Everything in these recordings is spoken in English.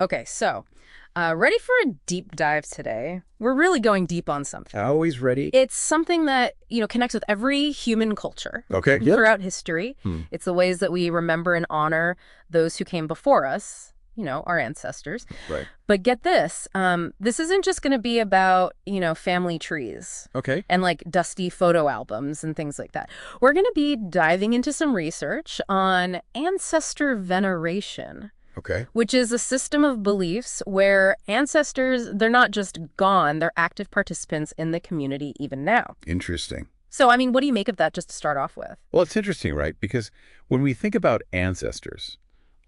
Okay, so ready for a deep dive today? We're really going deep on something. Always ready. It's something that, connects with every human culture Okay. Yep. throughout history. Hmm. It's the ways that we remember and honor those who came before us, our ancestors. Right. But get this, this isn't just going to be about, family trees Okay. and like dusty photo albums and things like that. We're going to be diving into some research on ancestor veneration, Okay. which is a system of beliefs where ancestors, they're not just gone, they're active participants in the community even now. Interesting. So, I mean, what do you make of that just to start off with? Well, it's interesting, right? Because when we think about ancestors,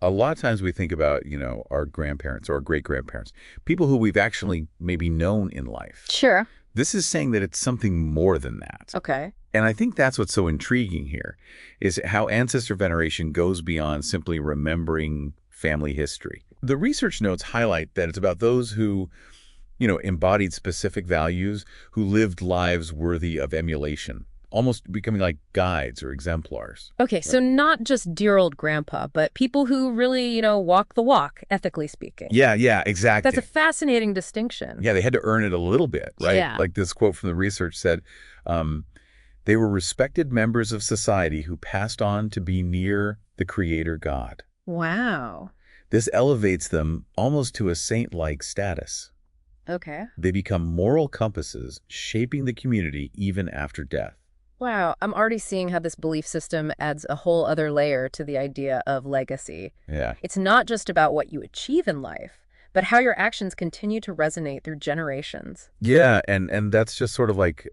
a lot of times we think about, our grandparents or our great-grandparents, people who we've actually maybe known in life. Sure. This is saying that it's something more than that. Okay. And I think that's what's so intriguing here, is how ancestor veneration goes beyond simply remembering family history. The research notes highlight that it's about those who, embodied specific values, who lived lives worthy of emulation, almost becoming like guides or exemplars. Okay, so not just dear old grandpa, but people who really, walk the walk, ethically speaking. Yeah, exactly. That's a fascinating distinction. Yeah, they had to earn it a little bit, right? Yeah. Like this quote from the research said, they were respected members of society who passed on to be near the Creator God. Wow. This elevates them almost to a saint-like status. Okay. They become moral compasses, shaping the community even after death. Wow, I'm already seeing how this belief system adds a whole other layer to the idea of legacy. Yeah. It's not just about what you achieve in life, but how your actions continue to resonate through generations. Yeah, and that's just sort of like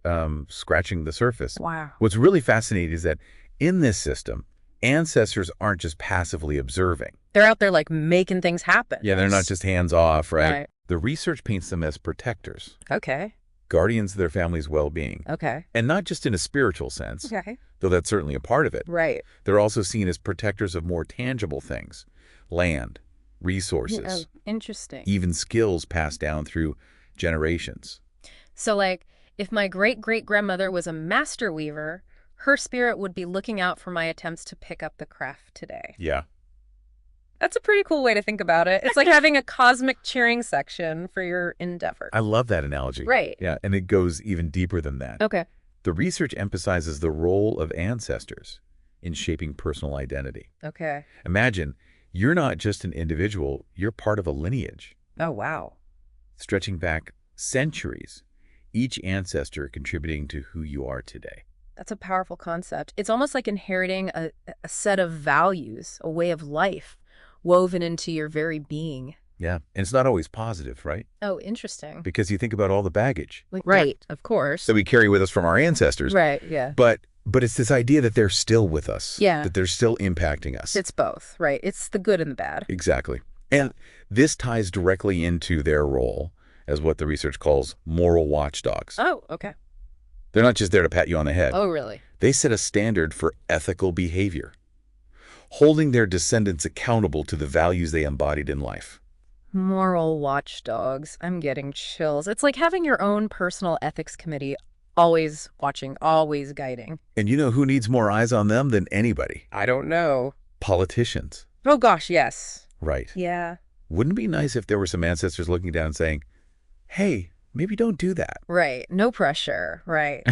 scratching the surface. Wow. What's really fascinating is that in this system, ancestors aren't just passively observing. They're out there like making things happen. Yeah, they're not just hands off, right? Right. The research paints them as protectors, Okay. guardians of their family's well-being. Okay. And not just in a spiritual sense, Okay. though that's certainly a part of it. Right. They're also seen as protectors of more tangible things, land, resources, Interesting. even skills passed down through generations. So like, if my great-great-grandmother was a master weaver, her spirit would be looking out for my attempts to pick up the craft today. Yeah. That's a pretty cool way to think about it. It's like having a cosmic cheering section for your endeavor. I love that analogy. Right. Yeah, and it goes even deeper than that. Okay. The research emphasizes the role of ancestors in shaping personal identity. Okay. Imagine, you're not just an individual, you're part of a lineage, Oh, wow. stretching back centuries, each ancestor contributing to who you are today. That's a powerful concept. It's almost like inheriting a set of values, a way of life, woven into your very being. Yeah, and it's not always positive, right? Oh, interesting. Because you think about all the baggage Right, of course. that we carry with us from our ancestors. Right, yeah. But it's this idea that they're still with us. Yeah. That they're still impacting us. It's both, right? It's the good and the bad. Exactly. And this ties directly into their role as what the research calls moral watchdogs. Oh, okay. They're not just there to pat you on the head. Oh, really? They set a standard for ethical behavior, holding their descendants accountable to the values they embodied in life. Moral watchdogs. I'm getting chills. It's like having your own personal ethics committee, always watching, always guiding. And you know who needs more eyes on them than anybody? I don't know. Politicians. Oh, gosh, yes. Right. Yeah. Wouldn't it be nice if there were some ancestors looking down and saying, hey, maybe don't do that? Right. No pressure. Right.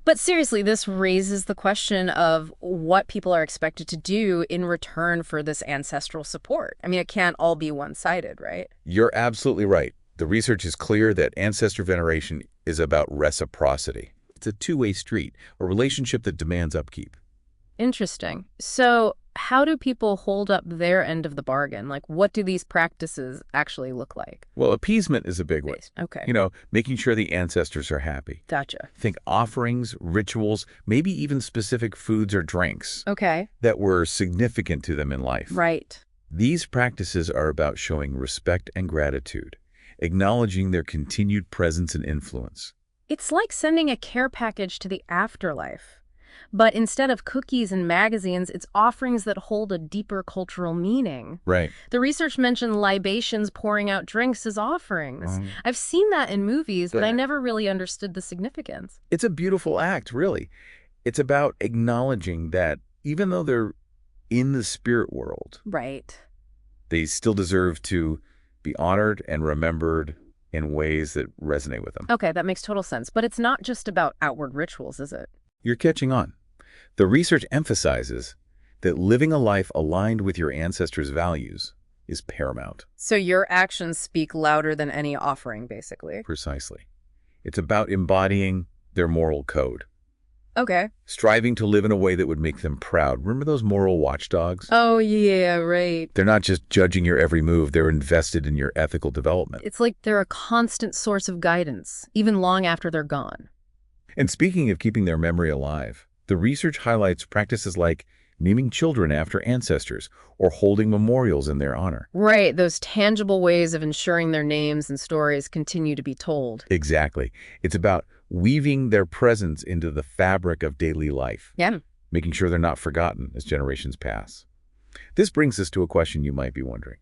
But seriously, this raises the question of what people are expected to do in return for this ancestral support. I mean, it can't all be one-sided, right? You're absolutely right. The research is clear that ancestor veneration is about reciprocity. It's a two-way street, a relationship that demands upkeep. Interesting. So how do people hold up their end of the bargain? Like, what do these practices actually look like? Well, appeasement is a big one. Okay. Making sure the ancestors are happy. Gotcha. Think offerings, rituals, maybe even specific foods or drinks Okay. that were significant to them in life. Right. These practices are about showing respect and gratitude, acknowledging their continued presence and influence. It's like sending a care package to the afterlife. But instead of cookies and magazines, it's offerings that hold a deeper cultural meaning. Right. The research mentioned libations pouring out drinks as offerings. I've seen that in movies, but I never really understood the significance. It's a beautiful act, really. It's about acknowledging that even though they're in the spirit world, Right. They still deserve to be honored and remembered in ways that resonate with them. Okay, that makes total sense. But it's not just about outward rituals, is it? You're catching on. The research emphasizes that living a life aligned with your ancestors' values is paramount. So your actions speak louder than any offering, basically. Precisely. It's about embodying their moral code, Okay. striving to live in a way that would make them proud. Remember those moral watchdogs? Oh, yeah, right. They're not just judging your every move, they're invested in your ethical development. It's like they're a constant source of guidance, even long after they're gone. And speaking of keeping their memory alive, the research highlights practices like naming children after ancestors or holding memorials in their honor. Right, those tangible ways of ensuring their names and stories continue to be told. Exactly. It's about weaving their presence into the fabric of daily life, Yeah. making sure they're not forgotten as generations pass. This brings us to a question you might be wondering.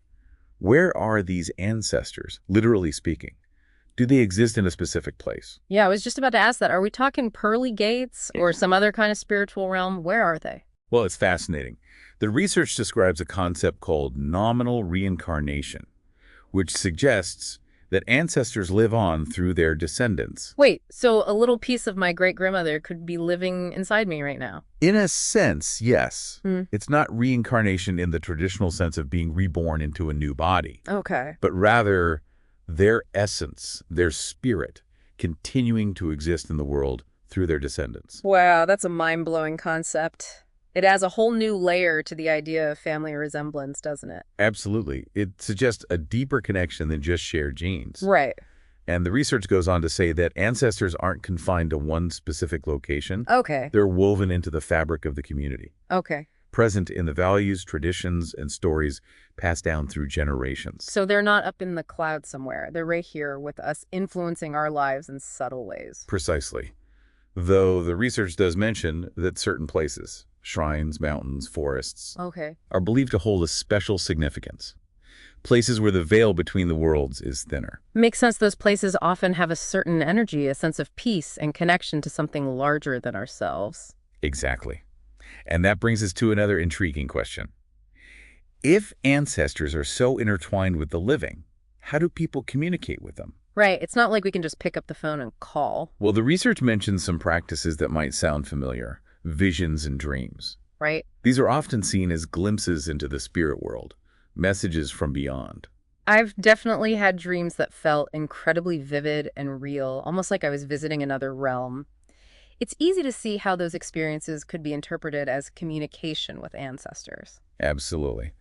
Where are these ancestors, literally speaking? Do they exist in a specific place? Yeah, I was just about to ask that. Are we talking pearly gates or some other kind of spiritual realm? Where are they? Well, it's fascinating. The research describes a concept called nominal reincarnation, which suggests that ancestors live on through their descendants. Wait, so a little piece of my great-grandmother could be living inside me right now? In a sense, yes. Hmm. It's not reincarnation in the traditional sense of being reborn into a new body, Okay. but rather their essence, their spirit, continuing to exist in the world through their descendants. Wow, that's a mind-blowing concept. It adds a whole new layer to the idea of family resemblance, doesn't it? Absolutely. It suggests a deeper connection than just shared genes. Right. And the research goes on to say that ancestors aren't confined to one specific location. Okay. They're woven into the fabric of the community, Okay. present in the values, traditions, and stories passed down through generations. So they're not up in the clouds somewhere. They're right here with us, influencing our lives in subtle ways. Precisely. Though the research does mention that certain places, shrines, mountains, forests, Okay. are believed to hold a special significance. Places where the veil between the worlds is thinner. Makes sense. Those places often have a certain energy, a sense of peace and connection to something larger than ourselves. Exactly. And that brings us to another intriguing question. If ancestors are so intertwined with the living, how do people communicate with them? Right. It's not like we can just pick up the phone and call, Well, the research mentions some practices that might sound familiar, visions and dreams. right? These are often seen as glimpses into the spirit world, messages from beyond. I've definitely had dreams that felt incredibly vivid and real, almost like I was visiting another realm. It's easy to see how those experiences could be interpreted as communication with ancestors. Absolutely.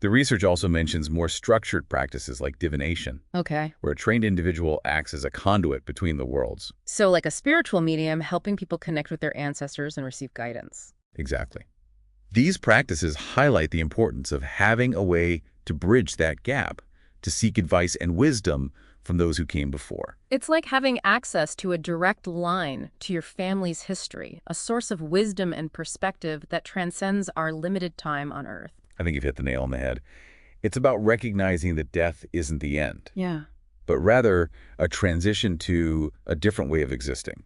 The research also mentions more structured practices like divination, Okay. where a trained individual acts as a conduit between the worlds. So like a spiritual medium helping people connect with their ancestors and receive guidance. Exactly. These practices highlight the importance of having a way to bridge that gap, to seek advice and wisdom from those who came before. It's like having access to a direct line to your family's history, a source of wisdom and perspective that transcends our limited time on Earth. I think you've hit the nail on the head. It's about recognizing that death isn't the end, Yeah. but rather a transition to a different way of existing,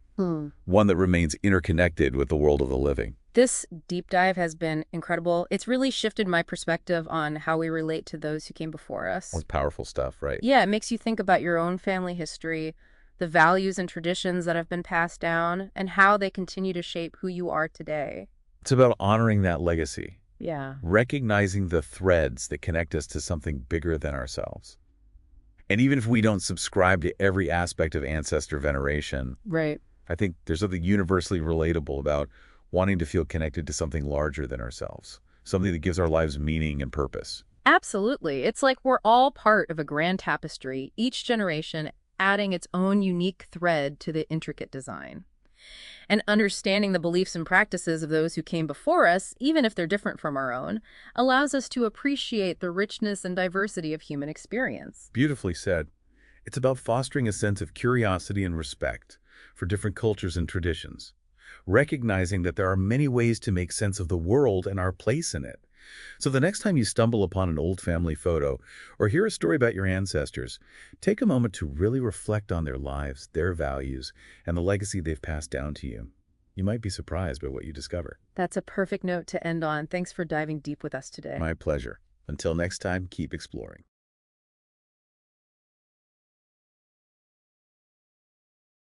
one that remains interconnected with the world of the living. This deep dive has been incredible. It's really shifted my perspective on how we relate to those who came before us. That's powerful stuff, right? Yeah, it makes you think about your own family history, the values and traditions that have been passed down, and how they continue to shape who you are today. It's about honoring that legacy, Yeah. recognizing the threads that connect us to something bigger than ourselves. And even if we don't subscribe to every aspect of ancestor veneration, Right. I think there's something universally relatable about wanting to feel connected to something larger than ourselves, something that gives our lives meaning and purpose. Absolutely. It's like we're all part of a grand tapestry, each generation adding its own unique thread to the intricate design. And understanding the beliefs and practices of those who came before us, even if they're different from our own, allows us to appreciate the richness and diversity of human experience. Beautifully said. It's about fostering a sense of curiosity and respect for different cultures and traditions, recognizing that there are many ways to make sense of the world and our place in it. So the next time you stumble upon an old family photo or hear a story about your ancestors, take a moment to really reflect on their lives, their values, and the legacy they've passed down to you. You might be surprised by what you discover. That's a perfect note to end on. Thanks for diving deep with us today. My pleasure. Until next time, keep exploring.